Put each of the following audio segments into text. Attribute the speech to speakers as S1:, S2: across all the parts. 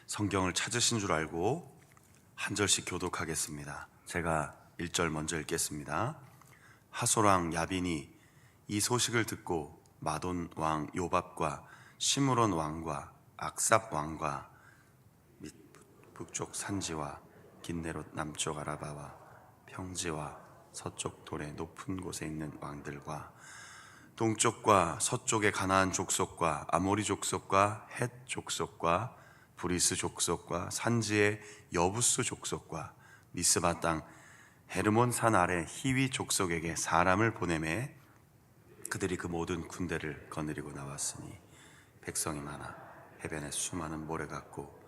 S1: 성경을 찾으신 줄 알고 한 절씩 교독하겠습니다. 제가 1절 먼저 읽겠습니다. 하솔왕 야빈이 이 소식을 듣고 마돈 왕 요밥과 시므론 왕과 악삽 왕과 및 북쪽 산지와 긴네롯 남쪽 아라바와 평지와 서쪽 돌의 높은 곳에 있는 왕들과 동쪽과 서쪽의 가나안 족속과 아모리 족속과 헷 족속과 브리스 족속과 산지의 여부스 족속과 미스바 땅 헤르몬 산 아래 히위 족속에게 사람을 보내매 그들이 그 모든 군대를 거느리고 나왔으니 백성이 많아 해변에 수많은 모래 같고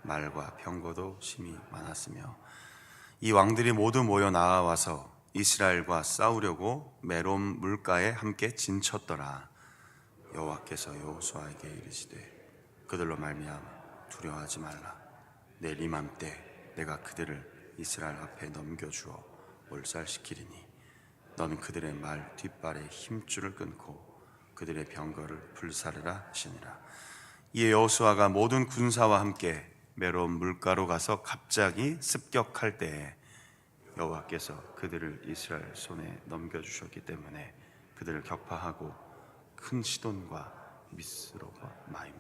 S1: 말과 병거도 심히 많았으며 이 왕들이 모두 모여 나와서 이스라엘과 싸우려고 메롬 물가에 함께 진쳤더라. 여호와께서 여호수아에게 이르시되 그들로 말미암아 두려워하지 말라. 내일 이맘때 내가 그들을 이스라엘 앞에 넘겨주어 몰살시키리니 너는 그들의 말 뒷발에 힘줄을 끊고 그들의 병거를 불사르라 하시니라. 이에 여호수아가 모든 군사와 함께 메롬 물가로 가서 갑자기 습격할 때에 여호와께서 그들을 이스라엘 손에 넘겨주셨기 때문에 그들을 격파하고 큰 시돈과 미스로와 마임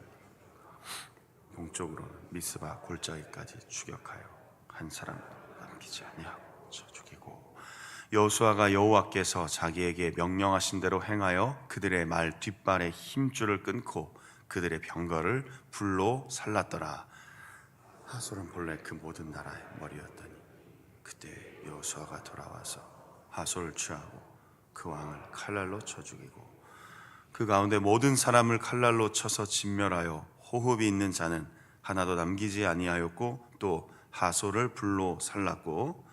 S1: 동쪽으로 미스바 골짜기까지 추격하여 한 사람도 남기지 아니하고 쳐 죽이고 여호수아가 여호와께서 자기에게 명령하신 대로 행하여 그들의 말 뒷발에 힘줄을 끊고 그들의 병거를 불로 살랐더라. 하솔은 본래 그 모든 나라의 머리였더니 그때 여호수아가 돌아와서 하솔을 취하고 그 왕을 칼날로 쳐 죽이고 그 가운데 모든 사람을 칼날로 쳐서 진멸하여 호흡이 있는 자는 하나도 남기지 아니하였고 또 하솔을 불로 살랐고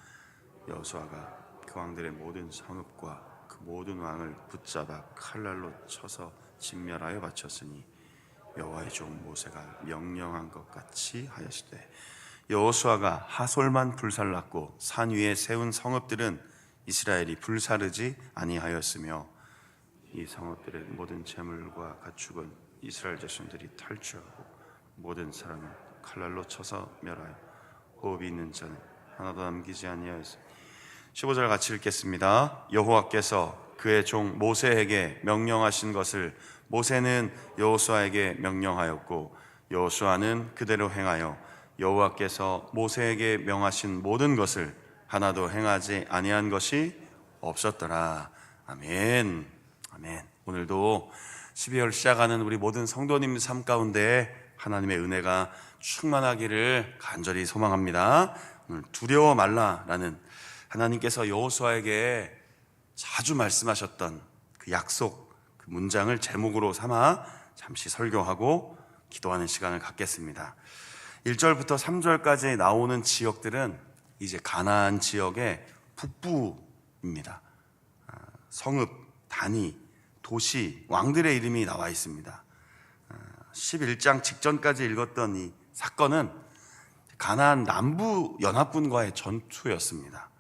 S1: 여호수아가 그 왕들의 모든 성읍과 그 모든 왕을 붙잡아 칼날로 쳐서 진멸하여 바쳤으니 여호와의 종 모세가 명령한 것 같이 하였으되 여호수아가 하솔만 불살랐고 산 위에 세운 성읍들은 이스라엘이 불사르지 아니하였으며 이 성읍들의 모든 재물과 가축은 이스라엘 자손들이 탈취하고 모든 사람은 칼날로 쳐서 멸하여 호흡이 있는 자는 하나도 남기지 아니하였으니 15절 같이 읽겠습니다. 여호와께서 그의 종 모세에게 명령하신 것을 모세는 여호수아에게 명령하였고 여호수아는 그대로 행하여 여호와께서 모세에게 명하신 모든 것을 하나도 행하지 아니한 것이 없었더라. 아멘. 아멘. 오늘도 12월 시작하는 우리 모든 성도님 삶 가운데 하나님의 은혜가 충만하기를 간절히 소망합니다. 오늘 두려워 말라라는 하나님께서 여호수아에게 자주 말씀하셨던 그 약속, 그 문장을 제목으로 삼아 잠시 설교하고 기도하는 시간을 갖겠습니다. 1절부터 3절까지 나오는 지역들은 이제 가나안 지역의 북부입니다. 성읍, 단위, 도시, 왕들의 이름이 나와 있습니다. 11장 직전까지 읽었던 이 사건은 가나안 남부 연합군과의 전투였습니다.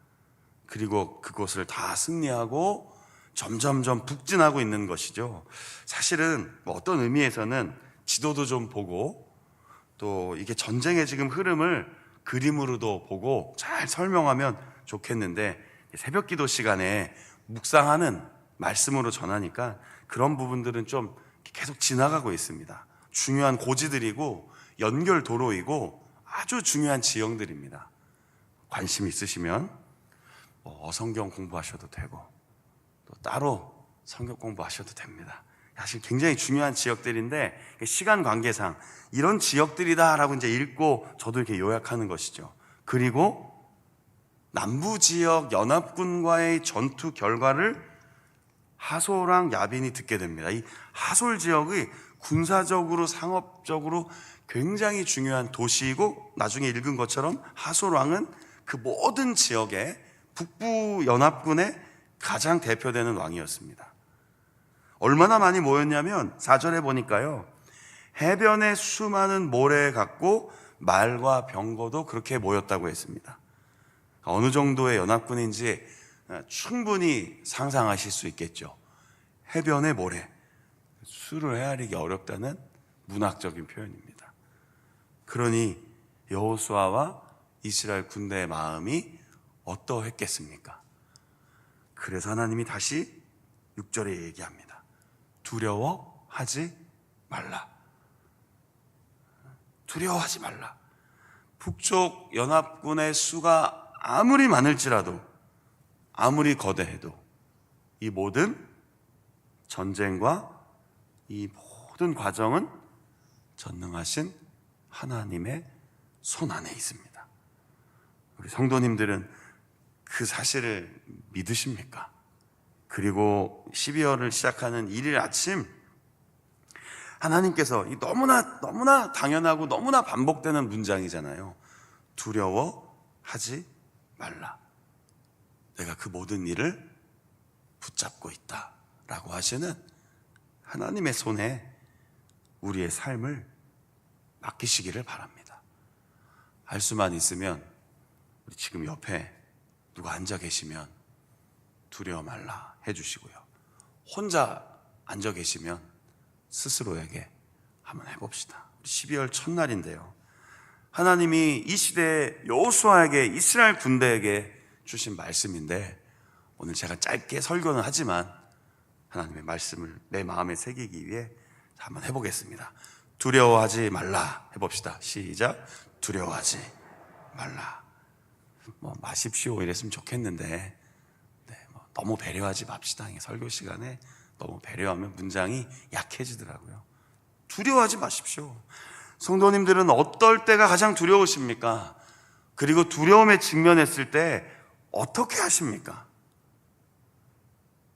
S1: 그리고 그곳을 다 승리하고 점점점 북진하고 있는 것이죠. 사실은 어떤 의미에서는 지도도 좀 보고 또 이게 전쟁의 지금 흐름을 그림으로도 보고 잘 설명하면 좋겠는데 새벽 기도 시간에 묵상하는 말씀으로 전하니까 그런 부분들은 좀 계속 지나가고 있습니다. 중요한 고지들이고 연결 도로이고 아주 중요한 지형들입니다. 관심 있으시면 성경 공부하셔도 되고 또 따로 성경 공부하셔도 됩니다. 사실 굉장히 중요한 지역들인데 시간 관계상 이런 지역들이다라고 이제 읽고 저도 이렇게 요약하는 것이죠. 그리고 남부 지역 연합군과의 전투 결과를 하솔왕 야빈이 듣게 됩니다. 이 하솔 지역의 군사적으로 상업적으로 굉장히 중요한 도시이고 나중에 읽은 것처럼 하솔왕은 그 모든 지역의 북부 연합군의 가장 대표되는 왕이었습니다. 얼마나 많이 모였냐면 4절에 보니까요, 해변에 수많은 모래 같고 말과 병거도 그렇게 모였다고 했습니다. 어느 정도의 연합군인지 충분히 상상하실 수 있겠죠. 해변의 모래, 수를 헤아리기 어렵다는 문학적인 표현입니다. 그러니 여호수아와 이스라엘 군대의 마음이 어떠했겠습니까? 그래서 하나님이 다시 6절에 얘기합니다. 두려워하지 말라. 두려워하지 말라. 북쪽 연합군의 수가 아무리 많을지라도, 아무리 거대해도 이 모든 전쟁과 이 모든 과정은 전능하신 하나님의 손 안에 있습니다. 우리 성도님들은 그 사실을 믿으십니까? 그리고 12월을 시작하는 1일 아침, 하나님께서 너무나 당연하고 너무나 반복되는 문장이잖아요. 두려워하지 말라. 내가 그 모든 일을 붙잡고 있다 라고 하시는 하나님의 손에 우리의 삶을 맡기시기를 바랍니다. 할 수만 있으면 우리 지금 옆에 누가 앉아 계시면 두려워 말라 해주시고요. 혼자 앉아 계시면 스스로에게 한번 해봅시다. 12월 첫날인데요, 하나님이 이 시대에 여호수아에게, 이스라엘 군대에게 주신 말씀인데, 오늘 제가 짧게 설교는 하지만 하나님의 말씀을 내 마음에 새기기 위해 한번 해보겠습니다. 두려워하지 말라 해봅시다. 시작. 두려워하지 말라. 마십시오 이랬으면 좋겠는데, 너무 배려하지 맙시다. 설교 시간에 너무 배려하면 문장이 약해지더라고요. 두려워하지 마십시오. 성도님들은 어떨 때가 가장 두려우십니까? 그리고 두려움에 직면했을 때 어떻게 하십니까?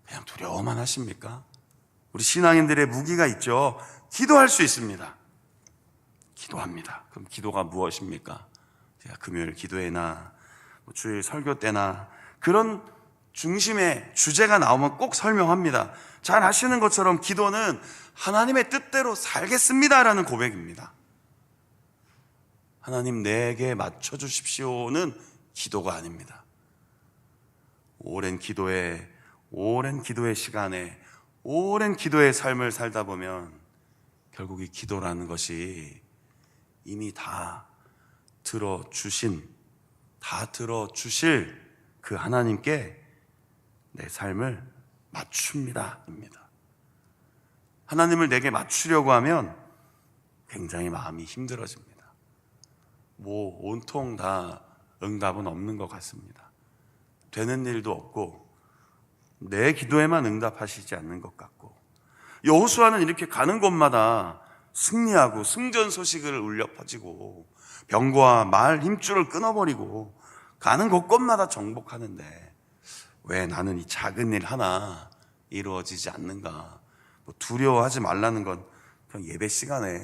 S1: 그냥 두려워만 하십니까? 우리 신앙인들의 무기가 있죠. 기도할 수 있습니다. 기도합니다. 그럼 기도가 무엇입니까? 제가 금요일 기도회나 주일 설교 때나 그런 중심의 주제가 나오면 꼭 설명합니다. 잘 아시는 것처럼 기도는 하나님의 뜻대로 살겠습니다라는 고백입니다. 하나님 내게 맞춰주십시오는 기도가 아닙니다. 오랜 기도의 시간에, 오랜 기도의 삶을 살다 보면 결국 이 기도라는 것이 이미 다 들어주실 그 하나님께 내 삶을 맞춥니다 입니다. 하나님을 내게 맞추려고 하면 굉장히 마음이 힘들어집니다. 온통 다 응답은 없는 것 같습니다. 되는 일도 없고 내 기도에만 응답하시지 않는 것 같고, 여호수아는 이렇게 가는 곳마다 승리하고 승전 소식을 울려 퍼지고 병거와 말 힘줄을 끊어버리고 가는 곳곳마다 정복하는데 왜 나는 이 작은 일 하나 이루어지지 않는가? 두려워하지 말라는 건 그냥 예배 시간에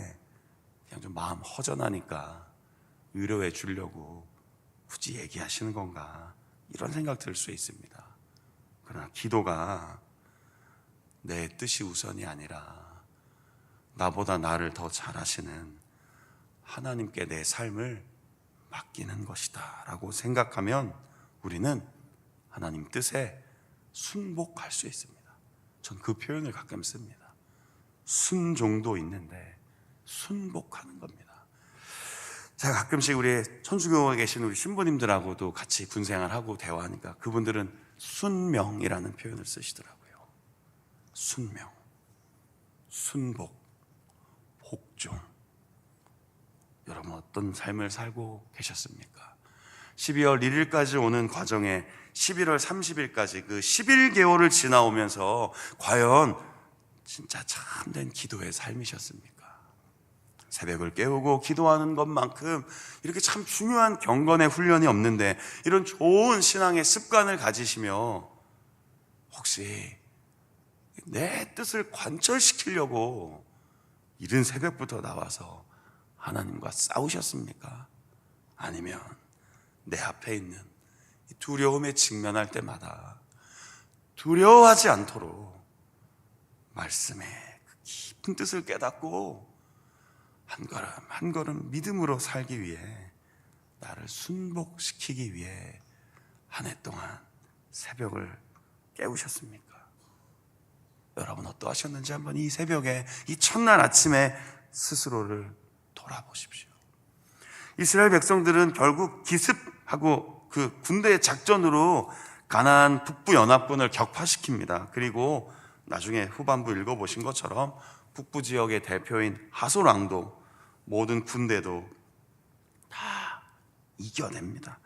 S1: 그냥 좀 마음 허전하니까 위로해 주려고 굳이 얘기하시는 건가? 이런 생각 들 수 있습니다. 그러나 기도가 내 뜻이 우선이 아니라 나보다 나를 더 잘 아시는 하나님께 내 삶을 맡기는 것이다 라고 생각하면 우리는 하나님 뜻에 순복할 수 있습니다. 전 그 표현을 가끔 씁니다. 순종도 있는데 순복하는 겁니다. 제가 가끔씩 우리 천주교에 계신 우리 신부님들하고도 같이 군생활하고 대화하니까 그분들은 순명이라는 표현을 쓰시더라고요. 순명, 순복, 복종. 여러분 어떤 삶을 살고 계셨습니까? 12월 1일까지 오는 과정에 11월 30일까지 그 11개월을 지나오면서 과연 진짜 참된 기도의 삶이셨습니까? 새벽을 깨우고 기도하는 것만큼 이렇게 참 중요한 경건의 훈련이 없는데 이런 좋은 신앙의 습관을 가지시며 혹시 내 뜻을 관철시키려고 이른 새벽부터 나와서 하나님과 싸우셨습니까? 아니면 내 앞에 있는 두려움에 직면할 때마다 두려워하지 않도록 말씀의 그 깊은 뜻을 깨닫고 한 걸음 한 걸음 믿음으로 살기 위해, 나를 순복시키기 위해 한 해 동안 새벽을 깨우셨습니까? 여러분 어떠하셨는지 한번 이 새벽에, 이 첫날 아침에 스스로를 돌아보십시오. 이스라엘 백성들은 결국 기습하고 그 군대의 작전으로 가나안 북부 연합군을 격파시킵니다. 그리고 나중에 후반부 읽어보신 것처럼 북부 지역의 대표인 하솔 왕도 모든 군대도 다 이겨냅니다.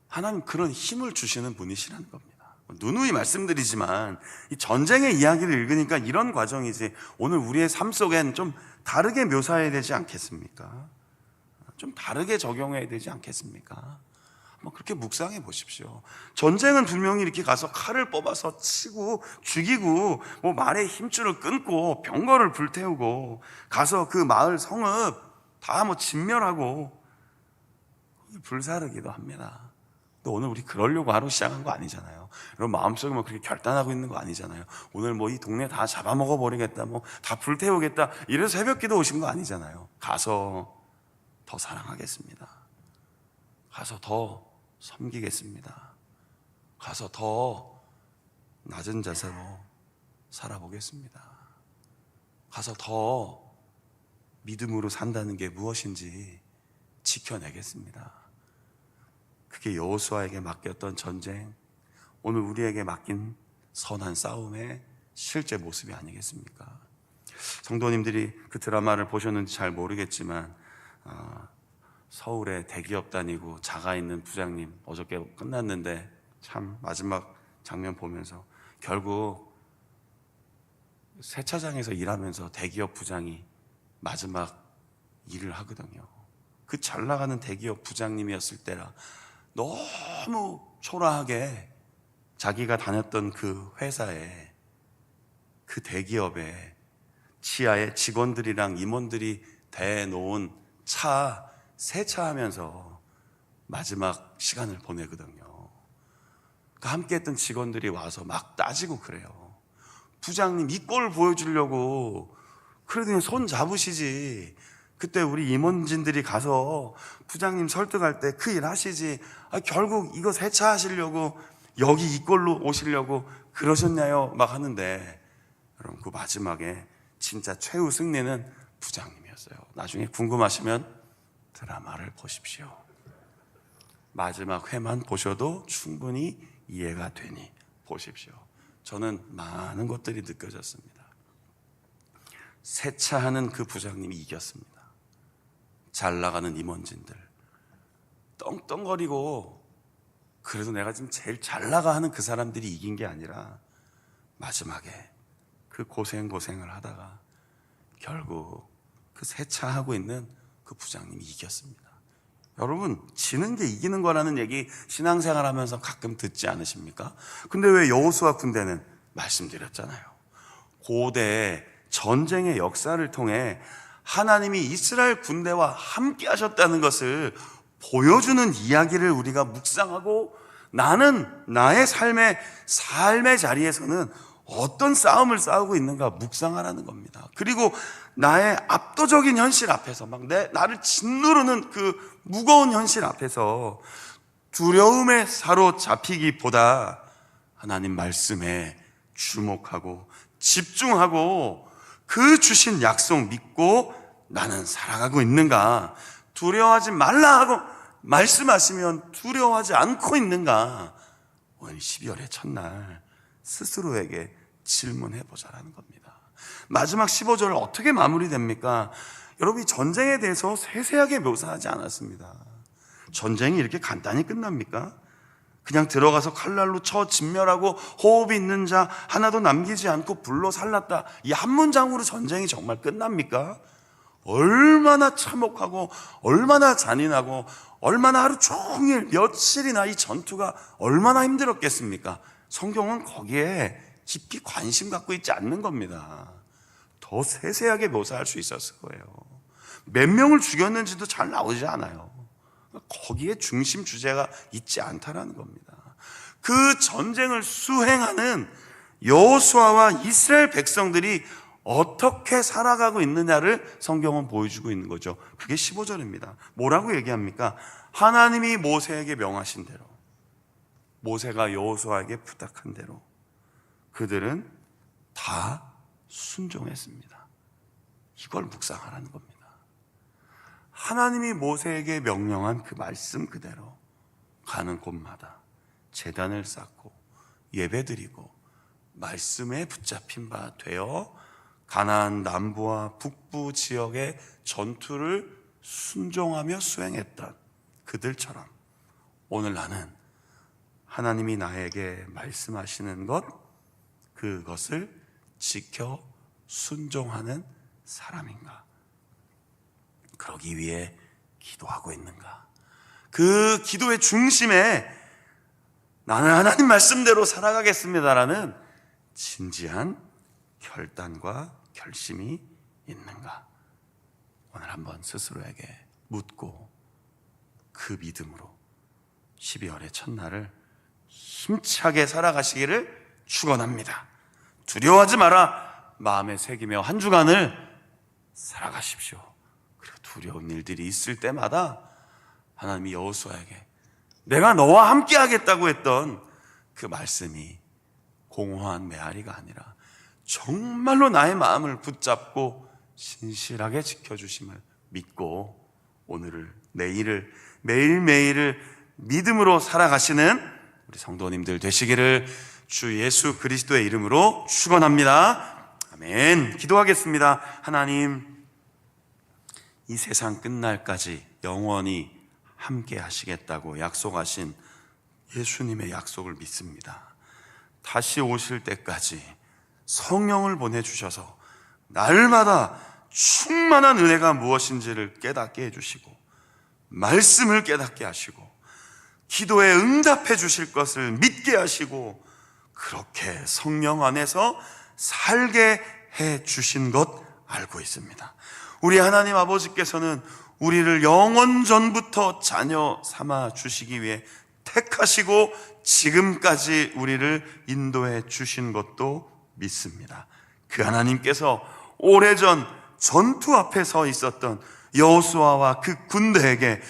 S1: 하나님 그런 힘을 주시는 분이시라는 겁니다. 누누이 말씀드리지만 이 전쟁의 이야기를 읽으니까 이런 과정이지 오늘 우리의 삶 속엔 좀 다르게 묘사해야 되지 않겠습니까? 좀 다르게 적용해야 되지 않겠습니까? 한번 그렇게 묵상해 보십시오. 전쟁은 분명히 이렇게 가서 칼을 뽑아서 치고 죽이고 뭐 말의 힘줄을 끊고 병거를 불태우고 가서 그 마을 성읍 다 뭐 진멸하고 불사르기도 합니다. 또 오늘 우리 그러려고 하루 시작한 거 아니잖아요. 여러분 마음속에 뭐 그렇게 결단하고 있는 거 아니잖아요. 오늘 뭐 이 동네 다 잡아먹어 버리겠다, 뭐 다 불태우겠다 이래서 새벽기도 오신 거 아니잖아요. 가서 더 사랑하겠습니다. 가서 더 섬기겠습니다. 가서 더 낮은 자세로 살아보겠습니다. 가서 더 믿음으로 산다는 게 무엇인지 지켜내겠습니다. 그게 여호수아에게 맡겼던 전쟁, 오늘 우리에게 맡긴 선한 싸움의 실제 모습이 아니겠습니까? 성도님들이 그 드라마를 보셨는지 잘 모르겠지만 서울에 대기업 다니고 자가 있는 부장님, 어저께 끝났는데 참 마지막 장면 보면서 결국 세차장에서 일하면서 대기업 부장이 마지막 일을 하거든요. 그 잘 나가는 대기업 부장님이었을 때라 너무 초라하게 자기가 다녔던 그 회사에, 그 대기업에 지하에 직원들이랑 임원들이 대놓은 차 세차하면서 마지막 시간을 보내거든요. 그 함께했던 직원들이 와서 막 따지고 그래요. 부장님 이 꼴을 보여주려고 그래도 그냥 손 잡으시지. 그때 우리 임원진들이 가서 부장님 설득할 때 그 일 하시지. 결국 이거 세차하시려고 여기 이 꼴로 오시려고 그러셨냐요? 막 하는데 여러분 그 마지막에 진짜 최후 승리는 부장님이었어요. 나중에 궁금하시면 드라마를 보십시오. 마지막 회만 보셔도 충분히 이해가 되니 보십시오. 저는 많은 것들이 느껴졌습니다. 세차하는 그 부장님이 이겼습니다. 잘 나가는 임원진들 떵떵거리고 그래도 내가 지금 제일 잘 나가 하는 그 사람들이 이긴 게 아니라 마지막에 그 고생을 하다가 결국 그 세차하고 있는 그 부장님이 이겼습니다. 여러분 지는 게 이기는 거라는 얘기 신앙생활 하면서 가끔 듣지 않으십니까? 근데 왜 여호수아 군대는 말씀드렸잖아요. 고대 전쟁의 역사를 통해 하나님이 이스라엘 군대와 함께 하셨다는 것을 보여주는 이야기를 우리가 묵상하고 나는 나의 삶의 자리에서는 어떤 싸움을 싸우고 있는가 묵상하라는 겁니다. 그리고 나의 압도적인 현실 앞에서 막 나를 짓누르는 그 무거운 현실 앞에서 두려움에 사로잡히기보다 하나님 말씀에 주목하고 집중하고 그 주신 약속 믿고 나는 살아가고 있는가? 두려워하지 말라 하고 말씀하시면 두려워하지 않고 있는가? 오늘 12월의 첫날 스스로에게 질문해 보자라는 겁니다. 마지막 15절 어떻게 마무리됩니까? 여러분 이 전쟁에 대해서 세세하게 묘사하지 않았습니다. 전쟁이 이렇게 간단히 끝납니까? 그냥 들어가서 칼날로 쳐 진멸하고 호흡이 있는 자 하나도 남기지 않고 불로 살랐다. 이 한 문장으로 전쟁이 정말 끝납니까? 얼마나 참혹하고 얼마나 잔인하고 얼마나 하루 종일 며칠이나 이 전투가 얼마나 힘들었겠습니까? 성경은 거기에 깊이 관심 갖고 있지 않는 겁니다. 더 세세하게 묘사할 수 있었을 거예요. 몇 명을 죽였는지도 잘 나오지 않아요. 거기에 중심 주제가 있지 않다라는 겁니다. 그 전쟁을 수행하는 여호수아와 이스라엘 백성들이 어떻게 살아가고 있느냐를 성경은 보여주고 있는 거죠. 그게 15절입니다. 뭐라고 얘기합니까? 하나님이 모세에게 명하신 대로, 모세가 여호수아에게 부탁한 대로 그들은 다 순종했습니다. 이걸 묵상하라는 겁니다. 하나님이 모세에게 명령한 그 말씀 그대로 가는 곳마다 제단을 쌓고 예배드리고 말씀에 붙잡힌 바 되어 가나안 남부와 북부 지역의 전투를 순종하며 수행했던 그들처럼 오늘 나는 하나님이 나에게 말씀하시는 그것을 지켜 순종하는 사람인가? 그러기 위해 기도하고 있는가? 그 기도의 중심에 나는 하나님 말씀대로 살아가겠습니다라는 진지한 결단과 결심이 있는가? 오늘 한번 스스로에게 묻고 그 믿음으로 12월의 첫날을 힘차게 살아가시기를 축원합니다. 두려워하지 마라 마음에 새기며 한 주간을 살아가십시오. 그리고 두려운 일들이 있을 때마다 하나님이 여호수아에게 내가 너와 함께 하겠다고 했던 그 말씀이 공허한 메아리가 아니라 정말로 나의 마음을 붙잡고 신실하게 지켜주심을 믿고 오늘을 내일을 매일매일을 믿음으로 살아가시는 우리 성도님들 되시기를 주 예수 그리스도의 이름으로 축원합니다. 아멘. 기도하겠습니다. 하나님, 이 세상 끝날까지 영원히 함께 하시겠다고 약속하신 예수님의 약속을 믿습니다. 다시 오실 때까지 성령을 보내주셔서 날마다 충만한 은혜가 무엇인지를 깨닫게 해주시고 말씀을 깨닫게 하시고 기도에 응답해 주실 것을 믿게 하시고 그렇게 성령 안에서 살게 해 주신 것 알고 있습니다. 우리 하나님 아버지께서는 우리를 영원 전부터 자녀 삼아 주시기 위해 택하시고 지금까지 우리를 인도해 주신 것도 믿습니다. 그 하나님께서 오래전 전투 앞에 서 있었던 여호수아와 그 군대에게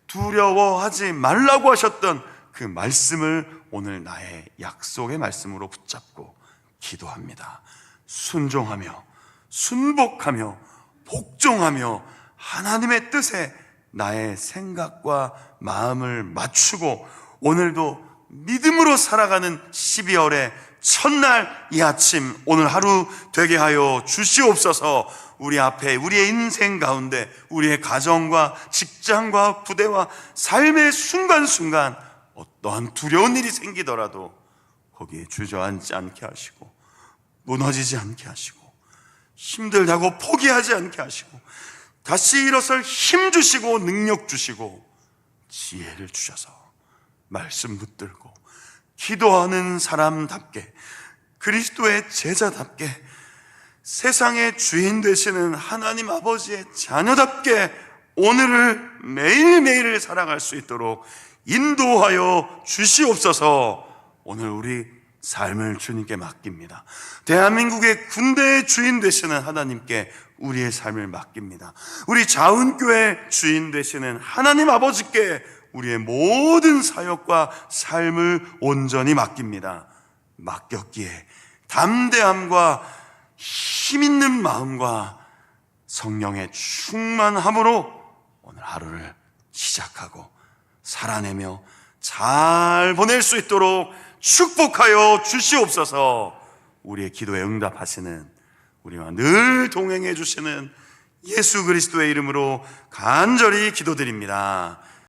S1: 두려워하지 말라고 하셨던 그 말씀을 오늘 나의 약속의 말씀으로 붙잡고 기도합니다. 순종하며 순복하며 복종하며 하나님의 뜻에 나의 생각과 마음을 맞추고 오늘도 믿음으로 살아가는 12월의 첫날 이 아침 오늘 하루 되게 하여 주시옵소서. 우리 앞에 우리의 인생 가운데 우리의 가정과 직장과 부대와 삶의 순간순간 어떠한 두려운 일이 생기더라도 거기에 주저앉지 않게 하시고 무너지지 않게 하시고 힘들다고 포기하지 않게 하시고 다시 일어설 힘 주시고 능력 주시고 지혜를 주셔서 말씀 붙들고 기도하는 사람답게 그리스도의 제자답게 세상의 주인 되시는 하나님 아버지의 자녀답게 오늘을 매일매일 살아갈 수 있도록 인도하여 주시옵소서. 오늘 우리 삶을 주님께 맡깁니다. 대한민국의 군대의 주인 되시는 하나님께 우리의 삶을 맡깁니다. 우리 자운교회 주인 되시는 하나님 아버지께 우리의 모든 사역과 삶을 온전히 맡깁니다. 맡겼기에 담대함과 힘있는 마음과 성령의 충만함으로 오늘 하루를 시작하고 살아내며 잘 보낼 수 있도록 축복하여 주시옵소서. 우리의 기도에 응답하시는 우리와 늘 동행해 주시는 예수 그리스도의 이름으로 간절히 기도드립니다.